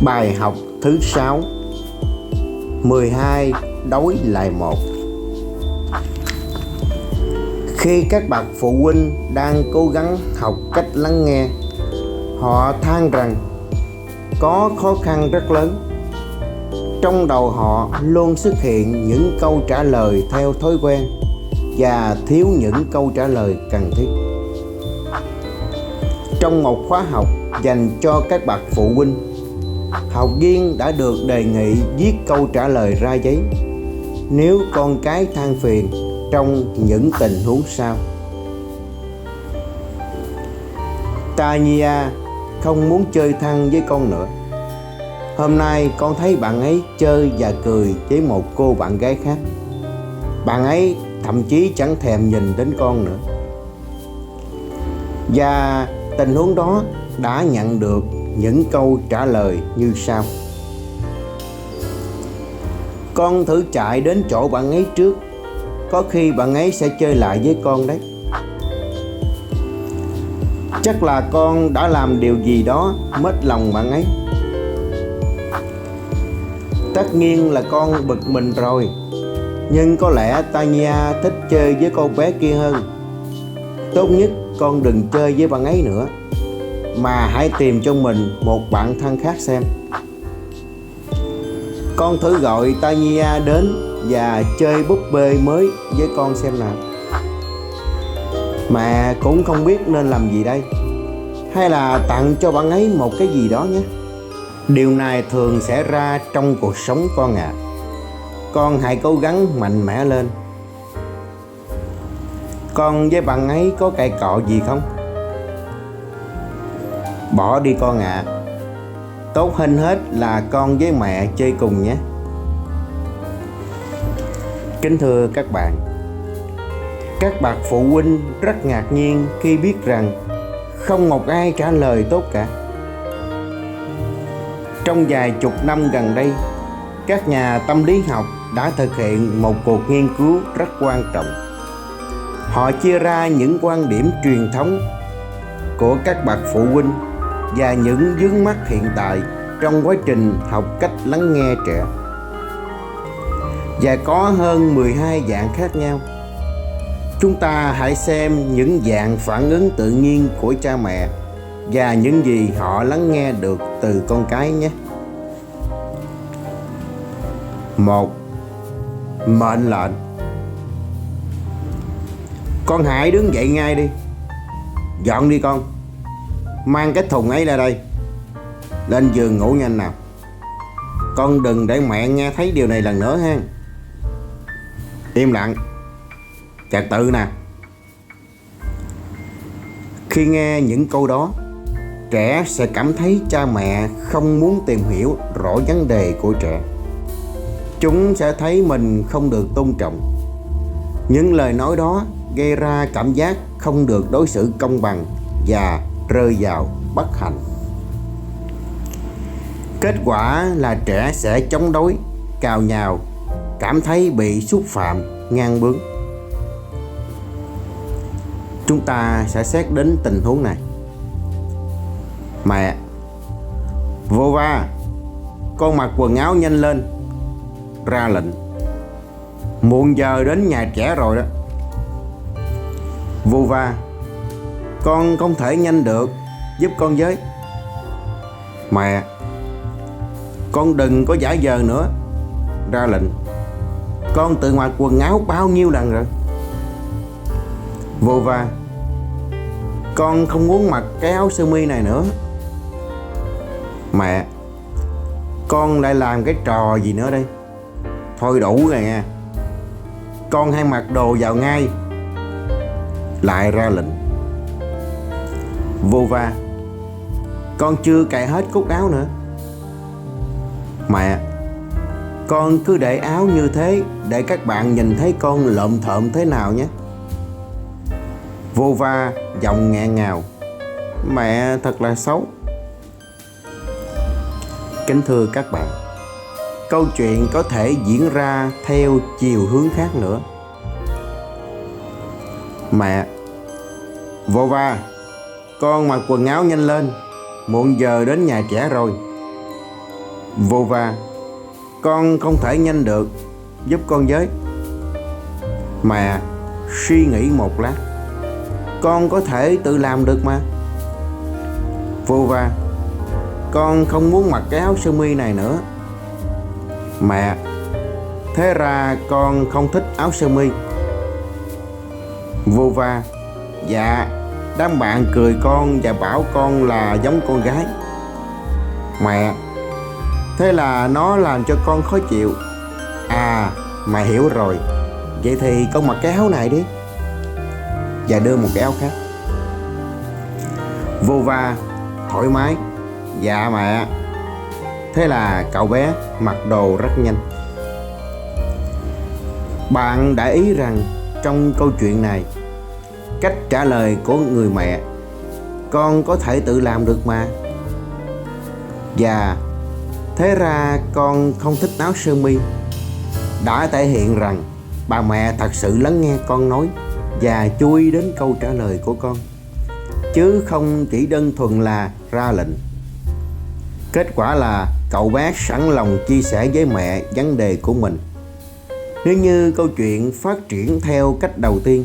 Bài học thứ 6: 12 đối lại 1. Khi các bậc phụ huynh đang cố gắng học cách lắng nghe, họ than rằng có khó khăn rất lớn. Trong đầu họ luôn xuất hiện những câu trả lời theo thói quen và thiếu những câu trả lời cần thiết. Trong một khóa học dành cho các bậc phụ huynh, học viên đã được đề nghị viết câu trả lời ra giấy nếu con cái than phiền trong những tình huống sau. Tanya không muốn chơi thân với con nữa. Hôm nay con thấy bạn ấy chơi và cười với một cô bạn gái khác. Bạn ấy thậm chí chẳng thèm nhìn đến con nữa. Và tình huống đó đã nhận được những câu trả lời như sau: con thử chạy đến chỗ bạn ấy trước, có khi bạn ấy sẽ chơi lại với con đấy. Chắc là con đã làm điều gì đó mất lòng bạn ấy. Tất nhiên là con bực mình rồi, nhưng có lẽ Tanya thích chơi với cô bé kia hơn. Tốt nhất con đừng chơi với bạn ấy nữa, mà hãy tìm cho mình một bạn thân khác xem. Con thử gọi Tanya đến và chơi búp bê mới với con xem nào. Mẹ cũng không biết nên làm gì đây. Hay là tặng cho bạn ấy một cái gì đó nhé. Điều này thường xảy ra trong cuộc sống con ạ. Con hãy cố gắng mạnh mẽ lên. Con với bạn ấy có cãi cọ gì không? Bỏ đi con ạ. Tốt hơn hết là con với mẹ chơi cùng nhé. Kính thưa các bậc phụ huynh rất ngạc nhiên khi biết rằng không một ai trả lời tốt cả. Trong vài chục năm gần đây, các nhà tâm lý học đã thực hiện một cuộc nghiên cứu rất quan trọng. Họ chia ra những quan điểm truyền thống của các bậc phụ huynh và những vướng mắc hiện tại trong quá trình học cách lắng nghe trẻ. Và có hơn 12 dạng khác nhau. Chúng ta hãy xem những dạng phản ứng tự nhiên của cha mẹ và những gì họ lắng nghe được từ con cái nhé. 1. Mệnh lệnh. Con hãy đứng dậy ngay đi. Dọn đi con. Mang cái thùng ấy ra đây. Lên giường ngủ nhanh nào. Con đừng để mẹ nghe thấy điều này lần nữa ha. Im lặng. Trật tự nè. Khi nghe những câu đó, trẻ sẽ cảm thấy cha mẹ không muốn tìm hiểu rõ vấn đề của trẻ. Chúng sẽ thấy mình không được tôn trọng. Những lời nói đó gây ra cảm giác không được đối xử công bằng và rơi vào bất hạnh. Kết quả là trẻ sẽ chống đối, cào nhào, cảm thấy bị xúc phạm, ngang bướng. Chúng ta sẽ xét đến tình huống này. Mẹ: vô va, con mặc quần áo nhanh lên. Ra lệnh: muộn giờ đến nhà trẻ rồi đó. Vô va: con không thể nhanh được, giúp con với. Mẹ: con đừng có giả vờ nữa. Ra lệnh: con tự mặc quần áo bao nhiêu lần rồi. Vô va: con không muốn mặc cái áo sơ mi này nữa. Mẹ: con lại làm cái trò gì nữa đây? Thôi đủ rồi nha. Con hãy mặc đồ vào ngay. Lại ra lệnh. Vô va: con chưa cài hết cúc áo nữa. Mẹ: con cứ để áo như thế để các bạn nhìn thấy con lợm thợm thế nào nhé. Vô va giọng nghẹn ngào: mẹ thật là xấu. Kính thưa các bạn, câu chuyện có thể diễn ra theo chiều hướng khác nữa. Mẹ: vô va, con mặc quần áo nhanh lên, muộn giờ đến nhà trẻ rồi. Vô va: con không thể nhanh được, giúp con với. Mẹ suy nghĩ một lát: con có thể tự làm được mà. Vô va: con không muốn mặc cái áo sơ mi này nữa. Mẹ: thế ra con không thích áo sơ mi. Vô va: dạ, đám bạn cười con và bảo con là giống con gái. Mẹ: thế là nó làm cho con khó chịu. À, mẹ hiểu rồi, vậy thì con mặc cái áo này đi. Và đưa một cái áo khác. Vô va thoải mái: dạ mẹ. Thế là cậu bé mặc đồ rất nhanh. Bạn đã ý rằng trong câu chuyện này, cách trả lời của người mẹ "con có thể tự làm được mà" và "thế ra con không thích áo sơ mi" đã thể hiện rằng bà mẹ thật sự lắng nghe con nói và chú ý đến câu trả lời của con, chứ không chỉ đơn thuần là ra lệnh. Kết quả là cậu bé sẵn lòng chia sẻ với mẹ vấn đề của mình. Nếu như câu chuyện phát triển theo cách đầu tiên,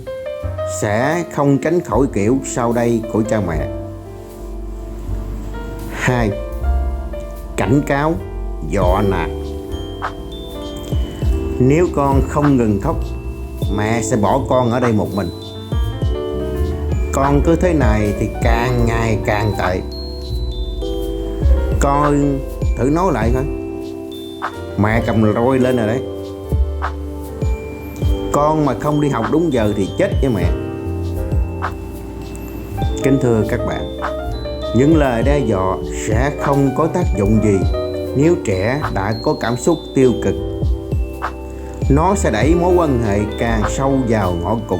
sẽ không tránh khỏi kiểu sau đây của cha mẹ. 2. Cảnh cáo, dọa nạt. Nếu con không ngừng khóc, mẹ sẽ bỏ con ở đây một mình. Con cứ thế này thì càng ngày càng tệ. Con thử nói lại thôi. Mẹ cầm roi lên rồi đấy. Con mà không đi học đúng giờ thì chết với mẹ. Kính thưa các bạn, những lời đe dọa sẽ không có tác dụng gì nếu trẻ đã có cảm xúc tiêu cực. Nó sẽ đẩy mối quan hệ càng sâu vào ngõ cụt.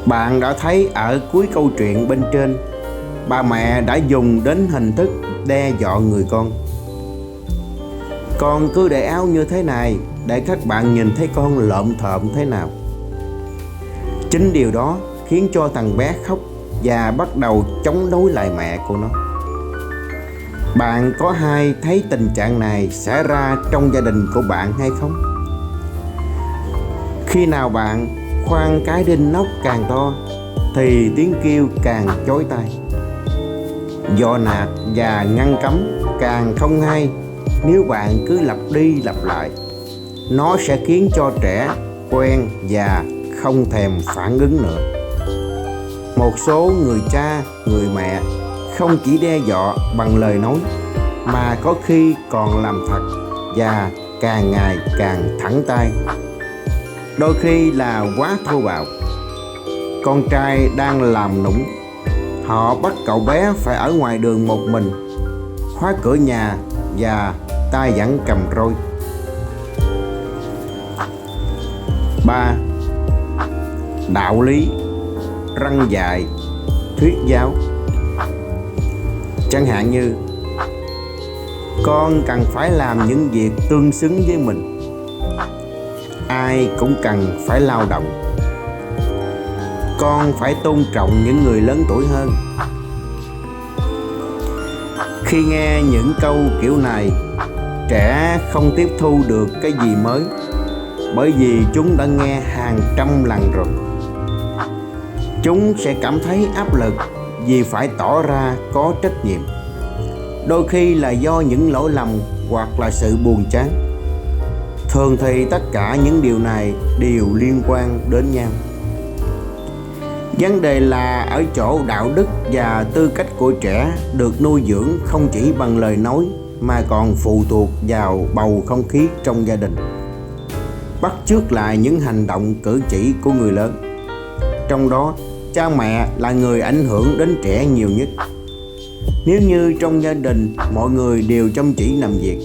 Bạn đã thấy ở cuối câu chuyện bên trên, bà mẹ đã dùng đến hình thức đe dọa người con. Con cứ để áo như thế này để các bạn nhìn thấy con lợm thợm thế nào. Chính điều đó khiến cho thằng bé khóc và bắt đầu chống đối lại mẹ của nó. Bạn có hay thấy tình trạng này xảy ra trong gia đình của bạn hay không? Khi nào bạn khoan cái đinh nóc càng to thì tiếng kêu càng chói tai. Dọa nạt và ngăn cấm càng không hay nếu bạn cứ lặp đi lặp lại. Nó sẽ khiến cho trẻ quen và không thèm phản ứng nữa. Một số người cha, người mẹ không chỉ đe dọa bằng lời nói mà có khi còn làm thật và càng ngày càng thẳng tay. Đôi khi là quá thô bạo. Con trai đang làm nũng, họ bắt cậu bé phải ở ngoài đường một mình, khóa cửa nhà và tay vẫn cầm roi. 3. Đạo lý, răn dạy, thuyết giáo. Chẳng hạn như: con cần phải làm những việc tương xứng với mình. Ai cũng cần phải lao động. Con phải tôn trọng những người lớn tuổi hơn. Khi nghe những câu kiểu này, trẻ không tiếp thu được cái gì mới, bởi vì chúng đã nghe hàng trăm lần rồi. Chúng sẽ cảm thấy áp lực vì phải tỏ ra có trách nhiệm, đôi khi là do những lỗi lầm hoặc là sự buồn chán. Thường thì tất cả những điều này đều liên quan đến nhau. Vấn đề là ở chỗ đạo đức và tư cách của trẻ được nuôi dưỡng không chỉ bằng lời nói mà còn phụ thuộc vào bầu không khí trong gia đình, bắt chước lại những hành động cử chỉ của người lớn. Trong đó, cha mẹ là người ảnh hưởng đến trẻ nhiều nhất. Nếu như trong gia đình mọi người đều chăm chỉ làm việc,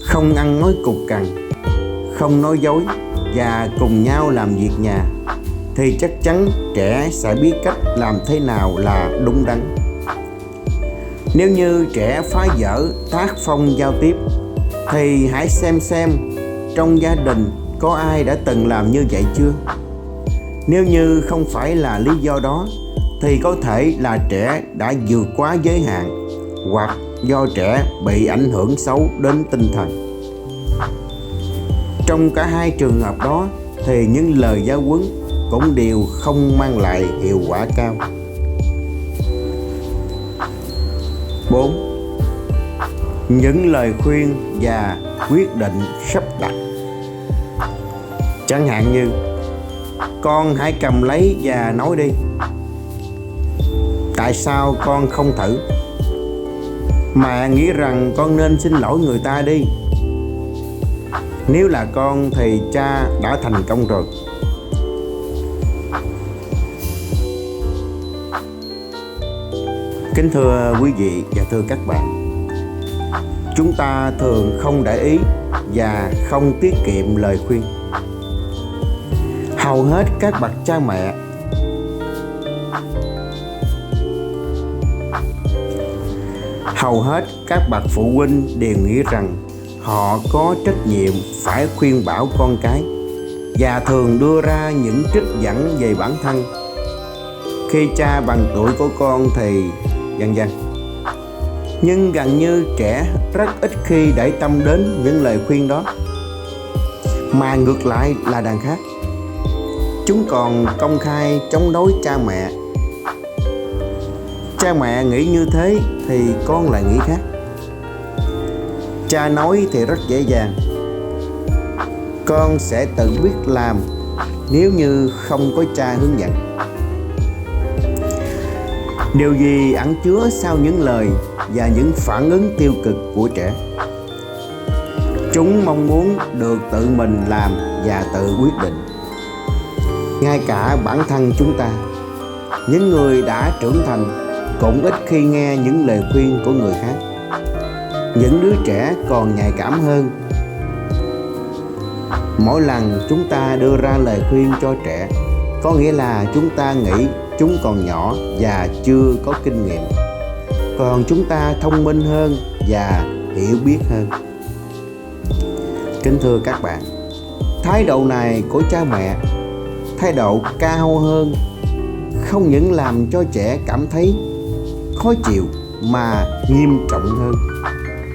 không ăn nói cục cằn, không nói dối và cùng nhau làm việc nhà, thì chắc chắn trẻ sẽ biết cách làm thế nào là đúng đắn. Nếu như trẻ phá vỡ tác phong giao tiếp, thì hãy xem trong gia đình có ai đã từng làm như vậy chưa. Nếu như không phải là lý do đó, thì có thể là trẻ đã vượt quá giới hạn hoặc do trẻ bị ảnh hưởng xấu đến tinh thần. Trong cả hai trường hợp đó thì những lời giáo huấn cũng đều không mang lại hiệu quả cao. 4. Những lời khuyên và quyết định sắp đặt. Chẳng hạn như: con hãy cầm lấy và nói đi. Tại sao con không thử? Mẹ nghĩ rằng con nên xin lỗi người ta đi. Nếu là con thì cha đã thành công rồi. Kính thưa quý vị và thưa các bạn, chúng ta thường không để ý và không tiết kiệm lời khuyên. Hầu hết các bậc cha mẹ Hầu hết các bậc phụ huynh đều nghĩ rằng họ có trách nhiệm phải khuyên bảo con cái và thường đưa ra những trích dẫn về bản thân. Khi cha bằng tuổi của con thì vân vân. Nhưng gần như trẻ rất ít khi để tâm đến những lời khuyên đó, mà ngược lại là đằng khác. Chúng còn công khai chống đối cha mẹ. Cha mẹ nghĩ như thế thì con lại nghĩ khác. Cha nói thì rất dễ dàng: con sẽ tự biết làm nếu như không có cha hướng dẫn. Điều gì ẩn chứa sau những lời và những phản ứng tiêu cực của trẻ? Chúng mong muốn được tự mình làm và tự quyết định. Ngay cả bản thân chúng ta, những người đã trưởng thành, cũng ít khi nghe những lời khuyên của người khác. Những đứa trẻ còn nhạy cảm hơn. Mỗi lần chúng ta đưa ra lời khuyên cho trẻ, có nghĩa là chúng ta nghĩ chúng còn nhỏ và chưa có kinh nghiệm, còn chúng ta thông minh hơn và hiểu biết hơn. Kính thưa các bạn, thái độ này của cha mẹ, thái độ cao hơn, không những làm cho trẻ cảm thấy khó chịu mà nghiêm trọng hơn,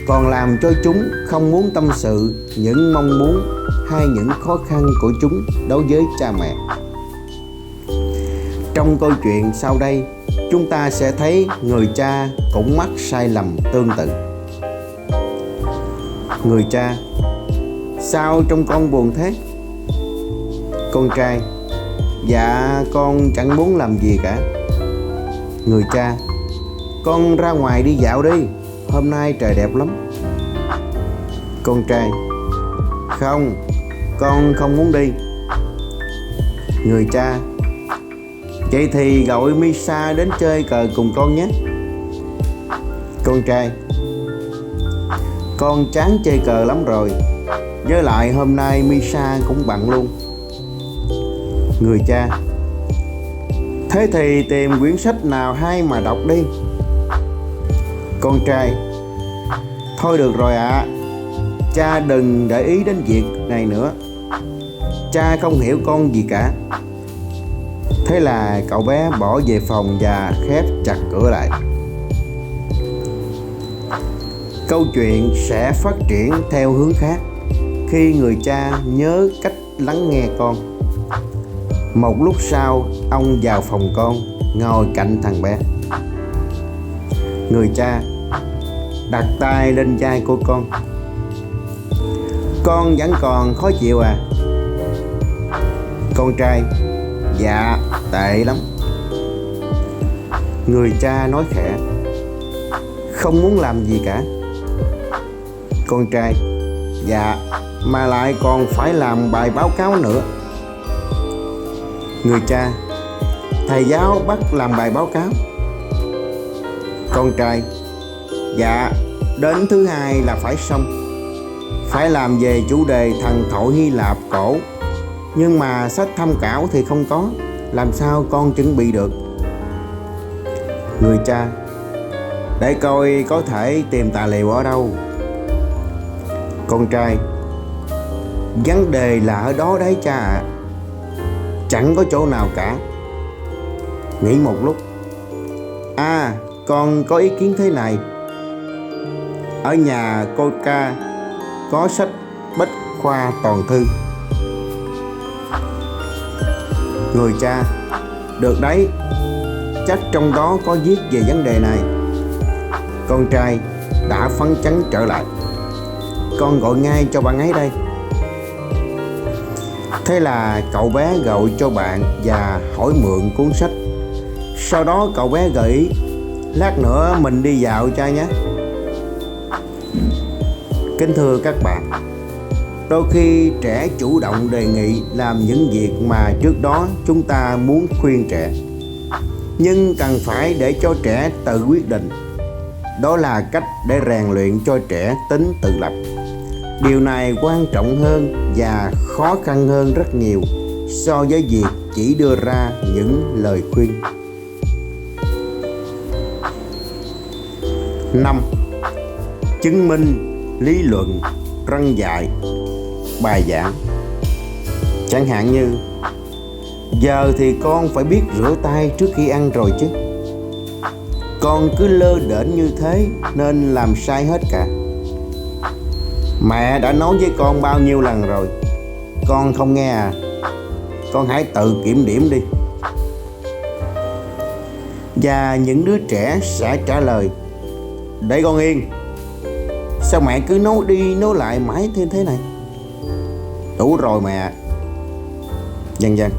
còn làm cho chúng không muốn tâm sự những mong muốn hay những khó khăn của chúng đối với cha mẹ. Trong câu chuyện sau đây, chúng ta sẽ thấy người cha cũng mắc sai lầm tương tự. Người cha: sao trông con buồn thế? Con trai: dạ con chẳng muốn làm gì cả. Người cha: con ra ngoài đi dạo đi, hôm nay trời đẹp lắm. Con trai: không, con không muốn đi. Người cha: vậy thì gọi Misa đến chơi cờ cùng con nhé. Con trai: con chán chơi cờ lắm rồi, với lại hôm nay Misa cũng bận luôn. Người cha: thế thì tìm quyển sách nào hay mà đọc đi. Con trai: thôi được rồi ạ, cha đừng để ý đến việc này nữa, cha không hiểu con gì cả. Thế là cậu bé bỏ về phòng và khép chặt cửa lại. Câu chuyện sẽ phát triển theo hướng khác khi người cha nhớ cách lắng nghe con. Một lúc sau, ông vào phòng con, ngồi cạnh thằng bé. Người cha đặt tay lên vai của con. Con vẫn còn khó chịu à? Con trai: dạ, tệ lắm. Người cha nói khẽ: không muốn làm gì cả. Con trai: dạ, mà lại còn phải làm bài báo cáo nữa. Người cha: thầy giáo bắt làm bài báo cáo. Con trai: dạ, đến thứ hai là phải xong. Phải làm về chủ đề thần thoại Hy Lạp cổ, nhưng mà sách tham khảo thì không có, làm sao con chuẩn bị được? Người cha: để coi có thể tìm tài liệu ở đâu. Con trai: vấn đề là ở đó đấy cha ạ. Chẳng có chỗ nào cả. Nghĩ một lúc: con có ý kiến thế này. ở nhà cô ca có sách Bách khoa toàn thư. Người cha: được đấy, chắc trong đó có viết về vấn đề này. Con trai đã phấn chấn trở lại: con gọi ngay cho bạn ấy đây. Thế là cậu bé gọi cho bạn và hỏi mượn cuốn sách. Sau đó cậu bé gợi ý: lát nữa mình đi dạo cha nhé. Kính thưa các bạn, đôi khi trẻ chủ động đề nghị làm những việc mà trước đó chúng ta muốn khuyên trẻ, nhưng cần phải để cho trẻ tự quyết định. Đó là cách để rèn luyện cho trẻ tính tự lập. Điều này quan trọng hơn và khó khăn hơn rất nhiều so với việc chỉ đưa ra những lời khuyên. 5. Chứng minh lý luận răn dạy bài giảng. Chẳng hạn như: giờ thì con phải biết rửa tay trước khi ăn rồi chứ. Con cứ lơ đễnh như thế nên làm sai hết cả. Mẹ đã nói với con bao nhiêu lần rồi, con không nghe à? Con hãy tự kiểm điểm đi. Và những đứa trẻ sẽ trả lời: để con yên, sao mẹ cứ nói đi nói lại mãi thế này? Đủ rồi mẹ. Vân vân.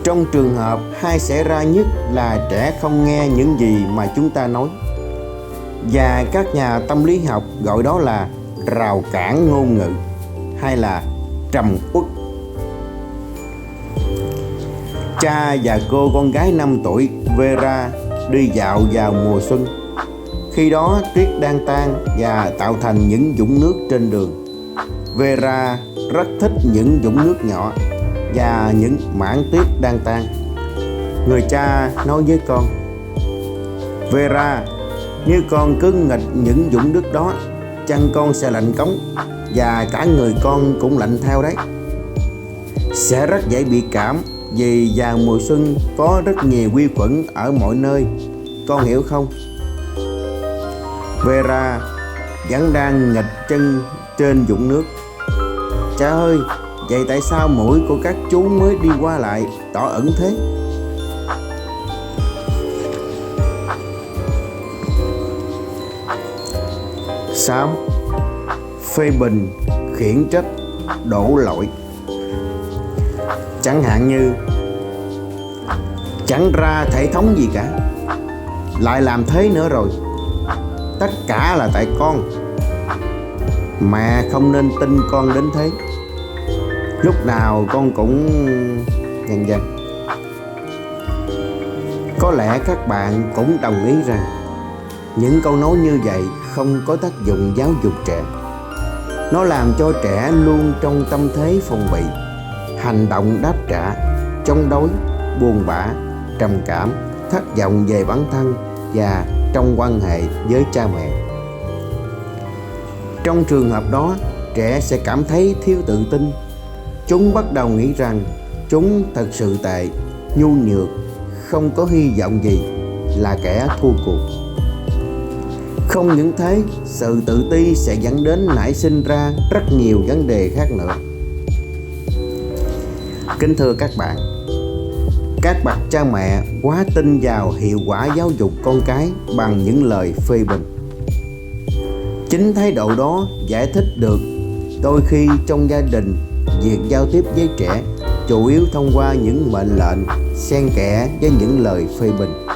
Trong trường hợp hay xảy ra nhất là trẻ không nghe những gì mà chúng ta nói, và các nhà tâm lý học gọi đó là rào cản ngôn ngữ hay là trầm uất. Cha và cô con gái 5 tuổi Vera đi dạo vào mùa xuân. Khi đó tuyết đang tan và tạo thành những vũng nước trên đường. Vera rất thích những vũng nước nhỏ và những mảng tuyết đang tan. Người cha nói với con: Vera, như con cứ nghịch những vũng nước đó, chân con sẽ lạnh cống và cả người con cũng lạnh theo đấy. Sẽ rất dễ bị cảm vì vào mùa xuân có rất nhiều vi khuẩn ở mọi nơi, con hiểu không? Vera vẫn đang nghịch chân trên vũng nước. Cha ơi, vậy tại sao mũi của các chú mới đi qua lại đỏ ẩn thế? Sáu, phê bình, khiển trách, đổ lỗi. Chẳng hạn như: chẳng ra thể thống gì cả, lại làm thế nữa rồi, tất cả là tại con. Mẹ không nên tin con đến thế, lúc nào con cũng vân vân. Có lẽ các bạn cũng đồng ý rằng những câu nói như vậy không có tác dụng giáo dục trẻ. Nó làm cho trẻ luôn trong tâm thế phòng bị, hành động đáp trả, chống đối, buồn bã, trầm cảm, thất vọng về bản thân và trong quan hệ với cha mẹ. Trong trường hợp đó, trẻ sẽ cảm thấy thiếu tự tin. Chúng bắt đầu nghĩ rằng chúng thật sự tệ, nhu nhược, không có hy vọng gì, là kẻ thua cuộc. Không những thế, sự tự ti sẽ dẫn đến nảy sinh ra rất nhiều vấn đề khác nữa. Kính thưa các bậc cha mẹ quá tin vào hiệu quả giáo dục con cái bằng những lời phê bình. Chính thái độ đó giải thích được đôi khi trong gia đình, việc giao tiếp với trẻ chủ yếu thông qua những mệnh lệnh xen kẽ với những lời phê bình.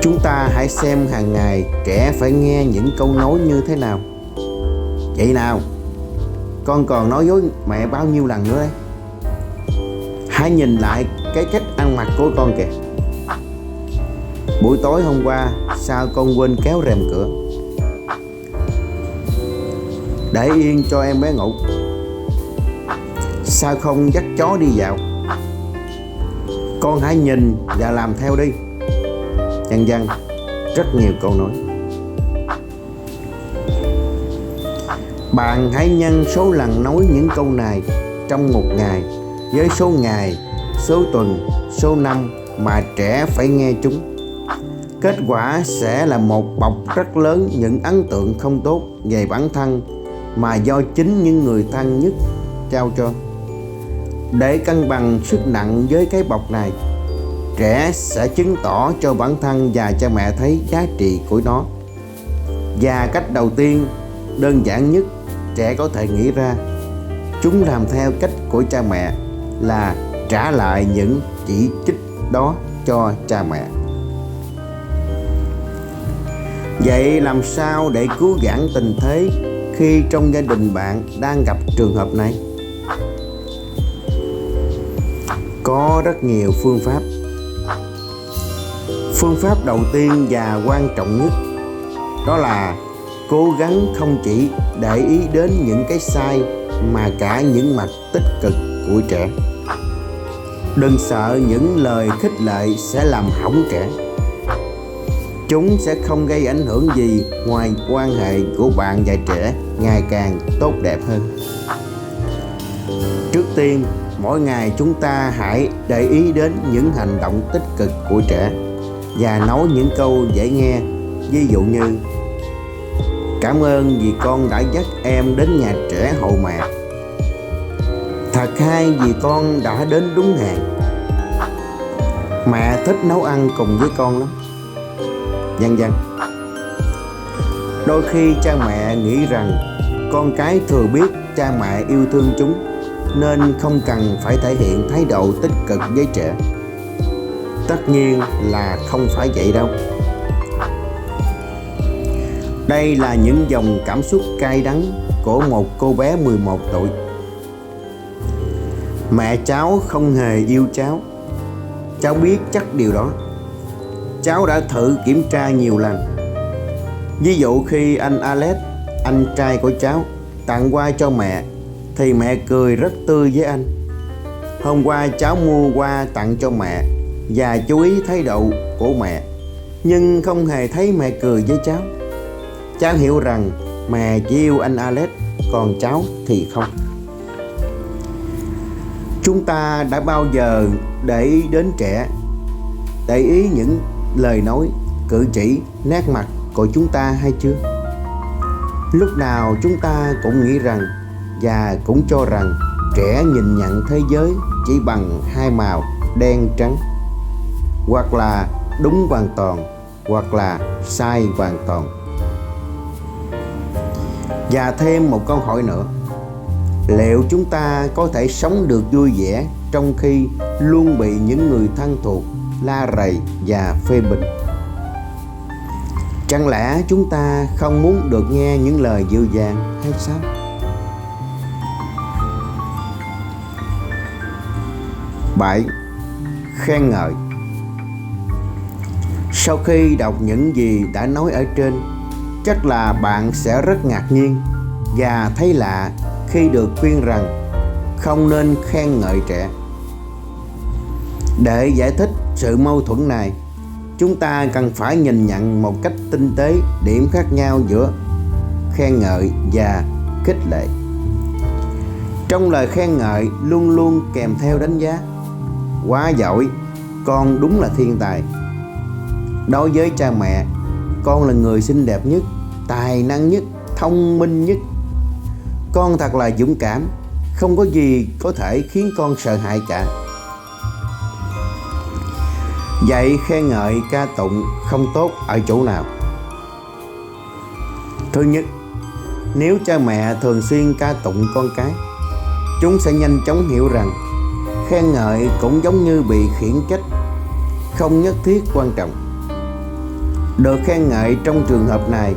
Chúng ta hãy xem hàng ngày trẻ phải nghe những câu nói như thế nào. Vậy nào, con còn nói dối mẹ bao nhiêu lần nữa đấy? Hãy nhìn lại cái cách ăn mặc của con kìa. Buổi tối hôm qua sao con quên kéo rèm cửa? Để yên cho em bé ngủ. Sao không dắt chó đi dạo? Con hãy nhìn và làm theo đi. Vân vân, rất nhiều câu nói. Bạn hãy nhân số lần nói những câu này trong một ngày với số ngày, số tuần, số năm mà trẻ phải nghe chúng. Kết quả sẽ là một bọc rất lớn những ấn tượng không tốt về bản thân mà do chính những người thân nhất trao cho. Để cân bằng sức nặng với cái bọc này, trẻ sẽ chứng tỏ cho bản thân và cha mẹ thấy giá trị của nó. Và cách đầu tiên, đơn giản nhất trẻ có thể nghĩ ra, chúng làm theo cách của cha mẹ là trả lại những chỉ trích đó cho cha mẹ. Vậy làm sao để cứu vãn tình thế khi trong gia đình bạn đang gặp trường hợp này? Có rất nhiều phương pháp. Phương pháp đầu tiên và quan trọng nhất đó là cố gắng không chỉ để ý đến những cái sai mà cả những mặt tích cực của trẻ. Đừng sợ những lời khích lệ sẽ làm hỏng trẻ. Chúng sẽ không gây ảnh hưởng gì ngoài quan hệ của bạn và trẻ ngày càng tốt đẹp hơn. Trước tiên, mỗi ngày chúng ta hãy để ý đến những hành động tích cực của trẻ và nói những câu dễ nghe. Ví dụ như: cảm ơn vì con đã dắt em đến nhà trẻ hậu mạc. Thật hay vì con đã đến đúng hẹn. Mẹ thích nấu ăn cùng với con lắm. Vân vân. Đôi khi cha mẹ nghĩ rằng con cái thừa biết cha mẹ yêu thương chúng nên không cần phải thể hiện thái độ tích cực với trẻ. Tất nhiên là không phải vậy đâu. Đây là những dòng cảm xúc cay đắng của một cô bé 11 tuổi. Mẹ cháu không hề yêu cháu. Cháu biết chắc điều đó. Cháu đã thử kiểm tra nhiều lần. Ví dụ khi anh Alex, anh trai của cháu, tặng hoa cho mẹ thì mẹ cười rất tươi với anh. Hôm qua cháu mua hoa tặng cho mẹ và chú ý thái độ của mẹ, nhưng không hề thấy mẹ cười với cháu. Cháu hiểu rằng mẹ chỉ yêu anh Alex, còn cháu thì không. Chúng ta đã bao giờ để ý đến trẻ, để ý những lời nói, cử chỉ, nét mặt của chúng ta hay chưa? Lúc nào chúng ta cũng nghĩ rằng và cũng cho rằng trẻ nhìn nhận thế giới chỉ bằng hai màu đen trắng, hoặc là đúng hoàn toàn hoặc là sai hoàn toàn. Và thêm một câu hỏi nữa: liệu chúng ta có thể sống được vui vẻ trong khi luôn bị những người thân thuộc la rầy và phê bình? Chẳng lẽ chúng ta không muốn được nghe những lời dịu dàng hay sao? Bảy, khen ngợi. Sau khi đọc những gì đã nói ở trên, chắc là bạn sẽ rất ngạc nhiên và thấy lạ khi được khuyên rằng không nên khen ngợi trẻ. Để giải thích sự mâu thuẫn này, chúng ta cần phải nhìn nhận một cách tinh tế điểm khác nhau giữa khen ngợi và khích lệ. Trong lời khen ngợi luôn luôn kèm theo đánh giá: quá giỏi, con đúng là thiên tài. Đối với cha mẹ, con là người xinh đẹp nhất, tài năng nhất, thông minh nhất. Con thật là dũng cảm, không có gì có thể khiến con sợ hãi cả. Vậy khen ngợi ca tụng không tốt ở chỗ nào? Thứ nhất, nếu cha mẹ thường xuyên ca tụng con cái, chúng sẽ nhanh chóng hiểu rằng khen ngợi cũng giống như bị khiển trách, không nhất thiết quan trọng. Được khen ngợi trong trường hợp này,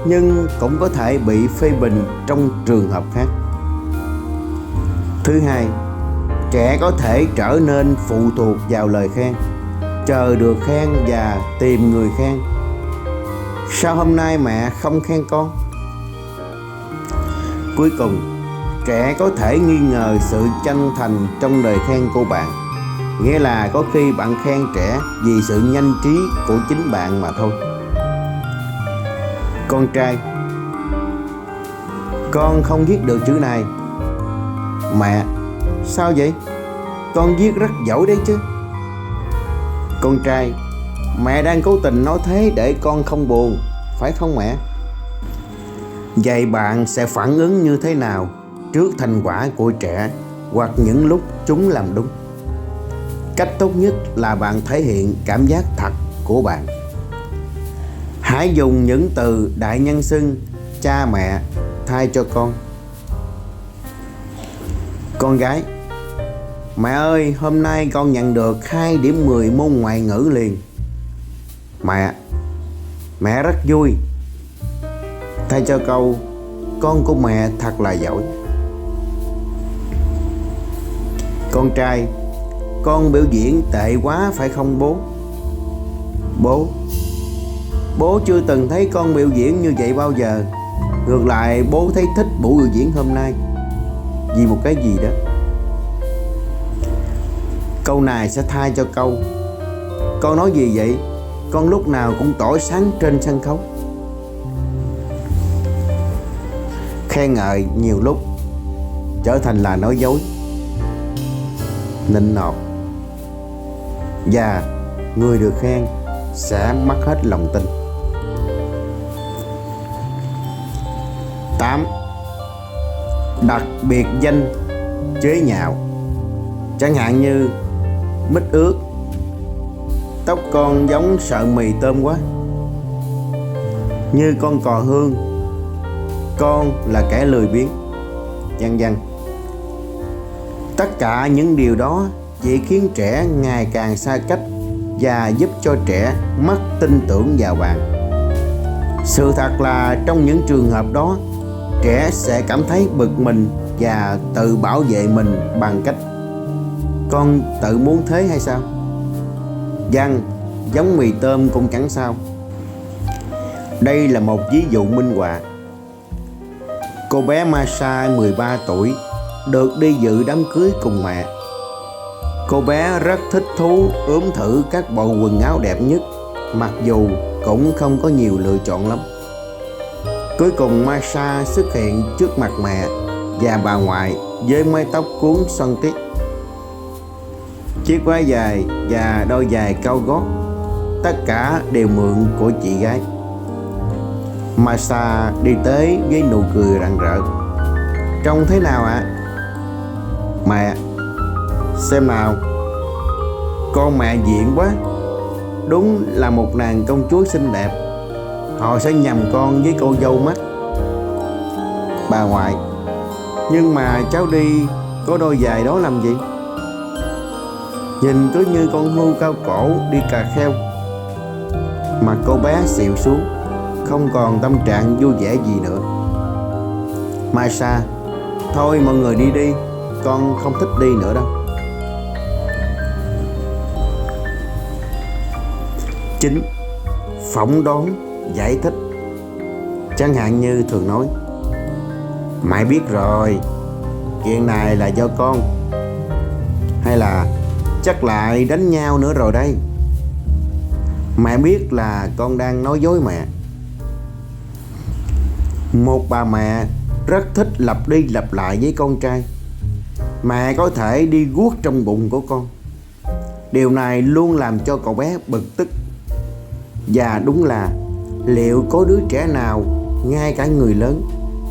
nhưng cũng có thể bị phê bình trong trường hợp khác. Thứ hai, trẻ có thể trở nên phụ thuộc vào lời khen, chờ được khen và tìm người khen. Sao hôm nay mẹ không khen con? Cuối cùng, trẻ có thể nghi ngờ sự chân thành trong lời khen của bạn. Nghĩa là có khi bạn khen trẻ vì sự nhanh trí của chính bạn mà thôi. Con trai: con không viết được chữ này. Mẹ: sao vậy? Con viết rất giỏi đấy chứ. Con trai: Mẹ đang cố tình nói thế để con không buồn, phải không mẹ? Vậy bạn sẽ phản ứng như thế nào trước thành quả của trẻ hoặc những lúc chúng làm đúng? Cách tốt nhất là bạn thể hiện cảm giác thật của bạn. Hãy dùng những từ đại nhân xưng cha mẹ thay cho con. Con gái: mẹ ơi, hôm nay con nhận được 2 điểm 10 môn ngoại ngữ liền. Mẹ rất vui. Thay cho câu: con của mẹ thật là giỏi. Con trai: con biểu diễn tệ quá phải không bố? Bố chưa từng thấy con biểu diễn như vậy bao giờ. Ngược lại bố thấy thích buổi biểu diễn hôm nay. Vì một cái gì đó. Câu này sẽ thay cho câu: con nói gì vậy? Con lúc nào cũng tỏa sáng trên sân khấu. Khen ngợi nhiều lúc trở thành là nói dối, nịnh nọt, và người được khen sẽ mất hết lòng tin. 8. Đặt biệt danh chế nhạo. Chẳng hạn như: mít ướt, tóc con giống sợi mì tôm quá, như con cò hương, con là kẻ lười biếng, vân vân. Tất cả những điều đó chỉ khiến trẻ ngày càng xa cách và giúp cho trẻ mất tin tưởng vào bạn. Sự thật là trong những trường hợp đó, trẻ sẽ cảm thấy bực mình và tự bảo vệ mình bằng cách: con tự muốn thế hay sao? Vâng, giống mì tôm cũng chẳng sao. Đây là một ví dụ minh họa. Cô bé Masha 13 tuổi được đi dự đám cưới cùng mẹ. Cô bé rất thích thú ướm thử các bộ quần áo đẹp nhất, mặc dù cũng không có nhiều lựa chọn lắm. Cuối cùng Masha xuất hiện trước mặt mẹ và bà ngoại với mái tóc cuốn xoăn tít, chiếc váy dài và đôi giày cao gót, tất cả đều mượn của chị gái. Masha đi tới với nụ cười rạng rỡ. Trông thế nào ạ? Mẹ, xem nào, con mẹ diện quá, đúng là một nàng công chúa xinh đẹp. Họ sẽ nhầm con với cô dâu mất. Bà ngoại: nhưng mà cháu đi có đôi giày đó làm gì? Nhìn cứ như con hươu cao cổ đi cà kheo. Mặt cô bé xịu xuống, không còn tâm trạng vui vẻ gì nữa. Masha: thôi mọi người đi đi, con không thích đi nữa đâu. 9. Phỏng đoán, giải thích. Chẳng hạn như thường nói: mẹ biết rồi, chuyện này là do con. Hay là: chắc lại đánh nhau nữa rồi đây. Mẹ biết là con đang nói dối mẹ. Một bà mẹ rất thích lặp đi lặp lại với con trai: mẹ có thể đi guốc trong bụng của con. Điều này luôn làm cho cậu bé bực tức. Và đúng là liệu có đứa trẻ nào, ngay cả người lớn,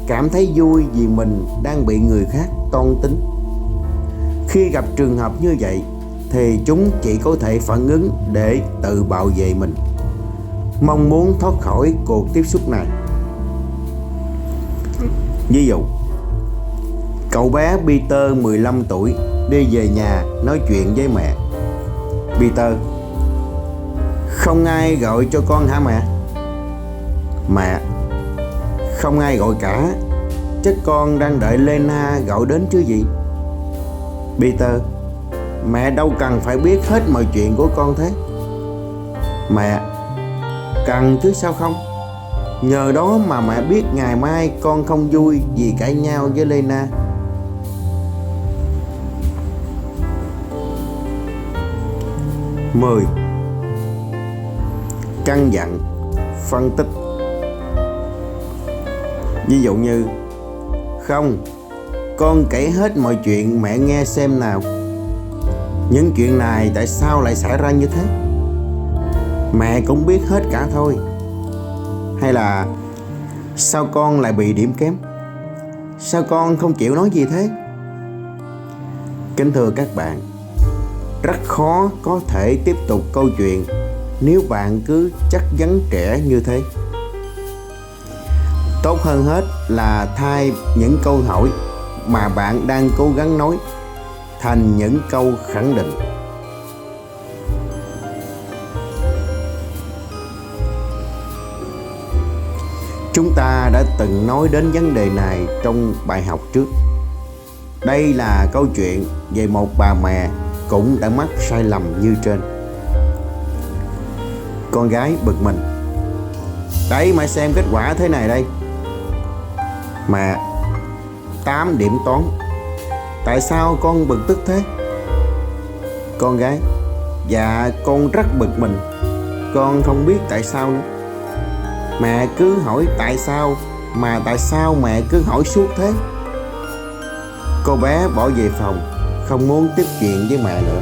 cảm thấy vui vì mình đang bị người khác toan tính? Khi gặp trường hợp như vậy thì chúng chỉ có thể phản ứng để tự bảo vệ mình, mong muốn thoát khỏi cuộc tiếp xúc này. Ví dụ, cậu bé Peter 15 tuổi đi về nhà nói chuyện với mẹ. Peter: không ai gọi cho con hả mẹ? Mẹ: không ai gọi cả, chắc con đang đợi Lena gọi đến chứ gì. Peter: mẹ đâu cần phải biết hết mọi chuyện của con thế. Mẹ: cần chứ sao không? Nhờ đó mà mẹ biết ngày mai con không vui vì cãi nhau với Lena. 10. Căn dặn, phân tích. Ví dụ như: không, con kể hết mọi chuyện mẹ nghe xem nào. Những chuyện này tại sao lại xảy ra như thế? Mẹ cũng biết hết cả thôi. Hay là sao con lại bị điểm kém? Sao con không chịu nói gì thế? Kính thưa các bạn, rất khó có thể tiếp tục câu chuyện nếu bạn cứ chắc vấn trẻ như thế. Tốt hơn hết là thay những câu hỏi mà bạn đang cố gắng nói thành những câu khẳng định. Chúng ta đã từng nói đến vấn đề này trong bài học trước. Đây là câu chuyện về một bà mẹ cũng đã mắc sai lầm như trên. Con gái bực mình: đấy, mẹ xem kết quả thế này đây. Mẹ: 8 điểm toán. Tại sao con bực tức thế? Con gái: dạ, con rất bực mình. Con không biết tại sao nữa. Mẹ cứ hỏi tại sao, mà tại sao mẹ cứ hỏi suốt thế? Cô bé bỏ về phòng, không muốn tiếp chuyện với mẹ nữa.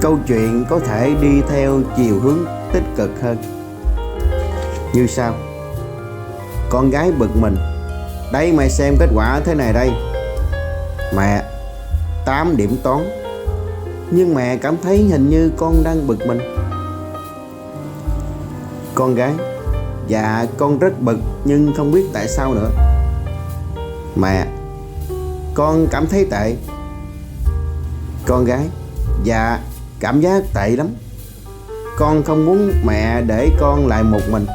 Câu chuyện có thể đi theo chiều hướng tích cực hơn như sau. Con gái bực mình: đấy, mẹ xem kết quả thế này đây. Mẹ: 8 điểm toán. Nhưng mẹ cảm thấy hình như con đang bực mình. Con gái: dạ, con rất bực nhưng không biết tại sao nữa. Mẹ: con cảm thấy tệ. Con gái: dạ, cảm giác tệ lắm. Con không muốn mẹ để con lại một mình.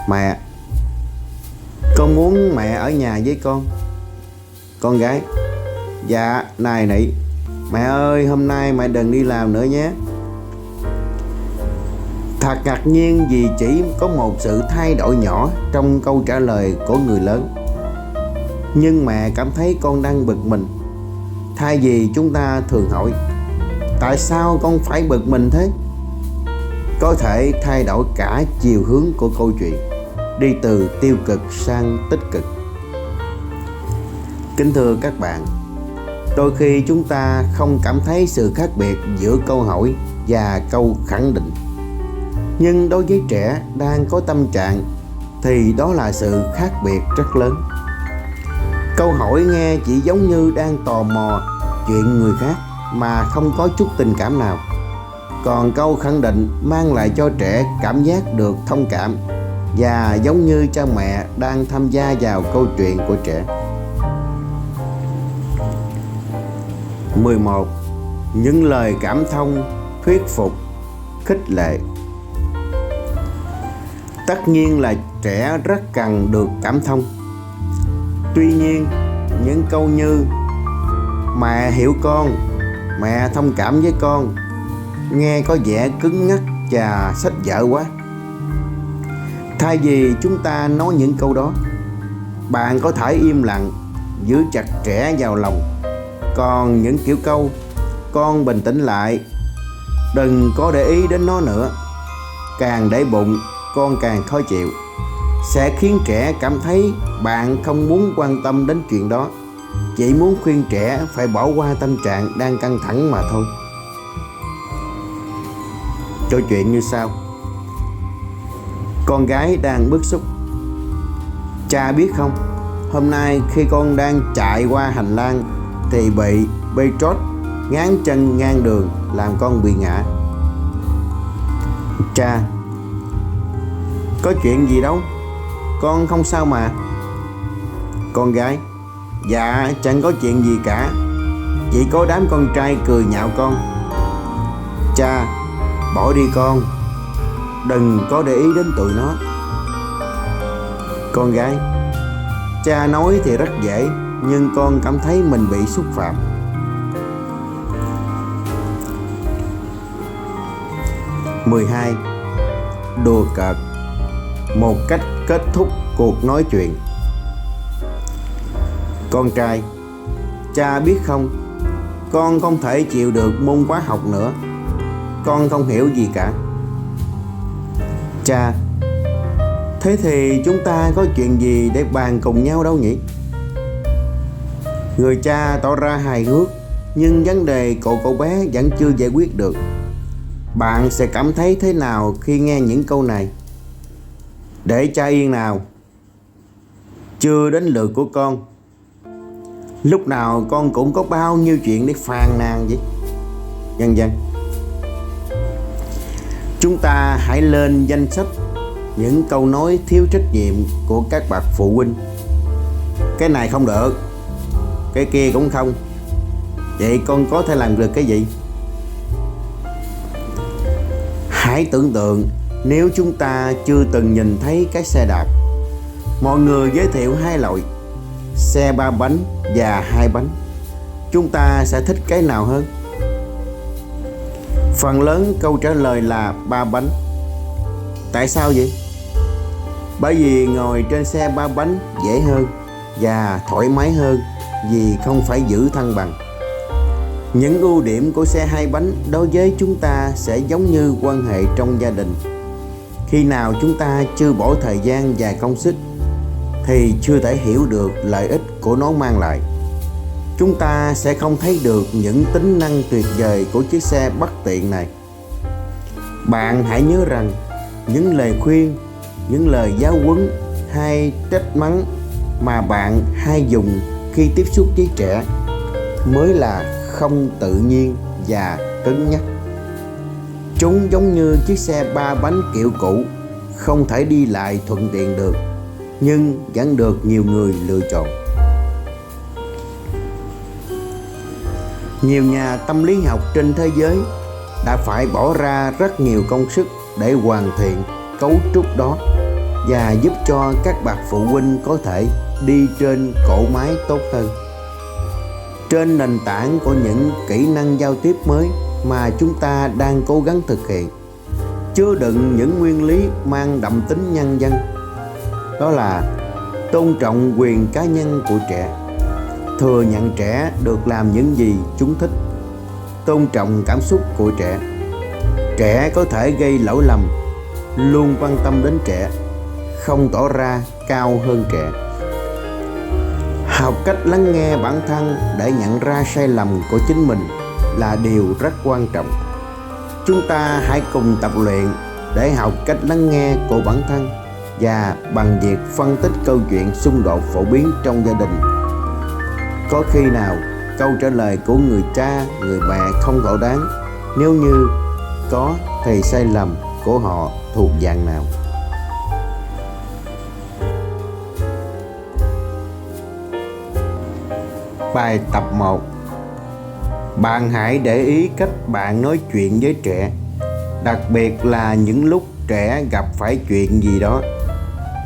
Mẹ: con muốn mẹ ở nhà với con. Con gái: dạ, này nị, mẹ ơi, hôm nay mẹ đừng đi làm nữa nhé. Thật ngạc nhiên vì chỉ có một sự thay đổi nhỏ trong câu trả lời của người lớn, nhưng mẹ cảm thấy con đang bực mình. Thay vì chúng ta thường hỏi tại sao con phải bực mình thế, có thể thay đổi cả chiều hướng của câu chuyện, đi từ tiêu cực sang tích cực. Kính thưa các bạn, đôi khi chúng ta không cảm thấy sự khác biệt giữa câu hỏi và câu khẳng định. Nhưng đối với trẻ đang có tâm trạng thì đó là sự khác biệt rất lớn. Câu hỏi nghe chỉ giống như đang tò mò chuyện người khác mà không có chút tình cảm nào. Còn câu khẳng định mang lại cho trẻ cảm giác được thông cảm và giống như cha mẹ đang tham gia vào câu chuyện của trẻ. 11. Những lời cảm thông, thuyết phục, khích lệ. Tất nhiên là trẻ rất cần được cảm thông. Tuy nhiên, những câu như mẹ hiểu con, mẹ thông cảm với con nghe có vẻ cứng nhắc và sách vở quá. Thay vì chúng ta nói những câu đó, bạn có thể im lặng, giữ chặt trẻ vào lòng. Còn những kiểu câu con bình tĩnh lại, đừng có để ý đến nó nữa, càng để bụng con càng khó chịu, sẽ khiến trẻ cảm thấy bạn không muốn quan tâm đến chuyện đó, chỉ muốn khuyên trẻ phải bỏ qua tâm trạng đang căng thẳng mà thôi. Câu chuyện như sau. Con gái đang bức xúc: cha biết không, hôm nay khi con đang chạy qua hành lang thì bị Petrus ngáng chân ngang đường làm con bị ngã. Cha: có chuyện gì đâu, con không sao mà. Con gái: dạ, chẳng có chuyện gì cả, chỉ có đám con trai cười nhạo con. Cha: bỏ đi con, đừng có để ý đến tụi nó. Con gái: cha nói thì rất dễ, nhưng con cảm thấy mình bị xúc phạm. 12. Đùa cợt, một cách kết thúc cuộc nói chuyện. Con trai: cha biết không, con không thể chịu được môn hóa học nữa, con không hiểu gì cả. Cha: thế thì chúng ta có chuyện gì để bàn cùng nhau đâu nhỉ? Người cha tỏ ra hài hước nhưng vấn đề của cậu bé vẫn chưa giải quyết được. Bạn sẽ cảm thấy thế nào khi nghe những câu này? Để cha yên nào, chưa đến lượt của con. Lúc nào con cũng có bao nhiêu chuyện để phàn nàn vậy, vân vân. Chúng ta hãy lên danh sách những câu nói thiếu trách nhiệm của các bậc phụ huynh. Cái này không được, cái kia cũng không. Vậy con có thể làm được cái gì? Hãy tưởng tượng nếu chúng ta chưa từng nhìn thấy cái xe đạp. Mọi người giới thiệu hai loại, xe 3 bánh và 2 bánh. Chúng ta sẽ thích cái nào hơn? Phần lớn câu trả lời là 3 bánh. Tại sao vậy? Bởi vì ngồi trên xe 3 bánh dễ hơn và thoải mái hơn vì không phải giữ thăng bằng. Những ưu điểm của xe 2 bánh đối với chúng ta sẽ giống như quan hệ trong gia đình. Khi nào chúng ta chưa bỏ thời gian và công sức thì chưa thể hiểu được lợi ích của nó mang lại. Chúng ta sẽ không thấy được những tính năng tuyệt vời của chiếc xe bất tiện này. Bạn hãy nhớ rằng những lời khuyên, những lời giáo huấn hay trách mắng mà bạn hay dùng khi tiếp xúc với trẻ mới là không tự nhiên và cứng nhắc. Chúng giống như chiếc xe 3 bánh kiểu cũ, không thể đi lại thuận tiện được, nhưng vẫn được nhiều người lựa chọn. Nhiều nhà tâm lý học trên thế giới đã phải bỏ ra rất nhiều công sức để hoàn thiện cấu trúc đó và giúp cho các bậc phụ huynh có thể đi trên cỗ máy tốt hơn. Trên nền tảng của những kỹ năng giao tiếp mới mà chúng ta đang cố gắng thực hiện, chứa đựng những nguyên lý mang đậm tính nhân dân. Đó là tôn trọng quyền cá nhân của trẻ, thừa nhận trẻ được làm những gì chúng thích, tôn trọng cảm xúc của trẻ. Trẻ có thể gây lỗi lầm, luôn quan tâm đến trẻ, không tỏ ra cao hơn trẻ. Học cách lắng nghe bản thân để nhận ra sai lầm của chính mình là điều rất quan trọng. Chúng ta hãy cùng tập luyện để học cách lắng nghe của bản thân và bằng việc phân tích câu chuyện xung đột phổ biến trong gia đình. Có khi nào câu trả lời của người cha, người mẹ không thỏa đáng? Nếu như có thì sai lầm của họ thuộc dạng nào? Bài tập 1. Bạn hãy để ý cách bạn nói chuyện với trẻ, đặc biệt là những lúc trẻ gặp phải chuyện gì đó.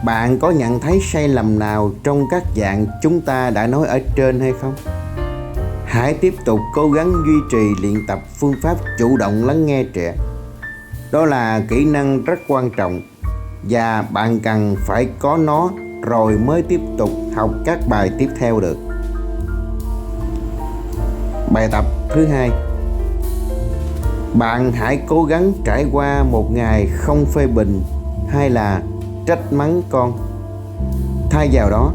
Bạn có nhận thấy sai lầm nào trong các dạng chúng ta đã nói ở trên hay không? Hãy tiếp tục cố gắng duy trì luyện tập phương pháp chủ động lắng nghe trẻ. Đó là kỹ năng rất quan trọng và bạn cần phải có nó rồi mới tiếp tục học các bài tiếp theo được. Bài tập thứ 2. Bạn hãy cố gắng trải qua một ngày không phê bình hay là trách mắng con. Thay vào đó,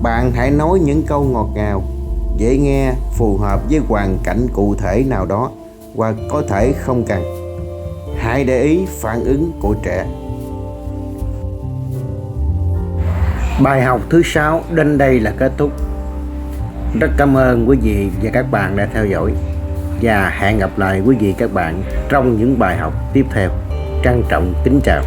bạn hãy nói những câu ngọt ngào, dễ nghe, phù hợp với hoàn cảnh cụ thể nào đó hoặc có thể không cần. Hãy để ý phản ứng của trẻ. Bài học thứ 6 đến đây là kết thúc. Rất cảm ơn quý vị và các bạn đã theo dõi và hẹn gặp lại quý vị các bạn trong những bài học tiếp theo. Trân trọng kính chào.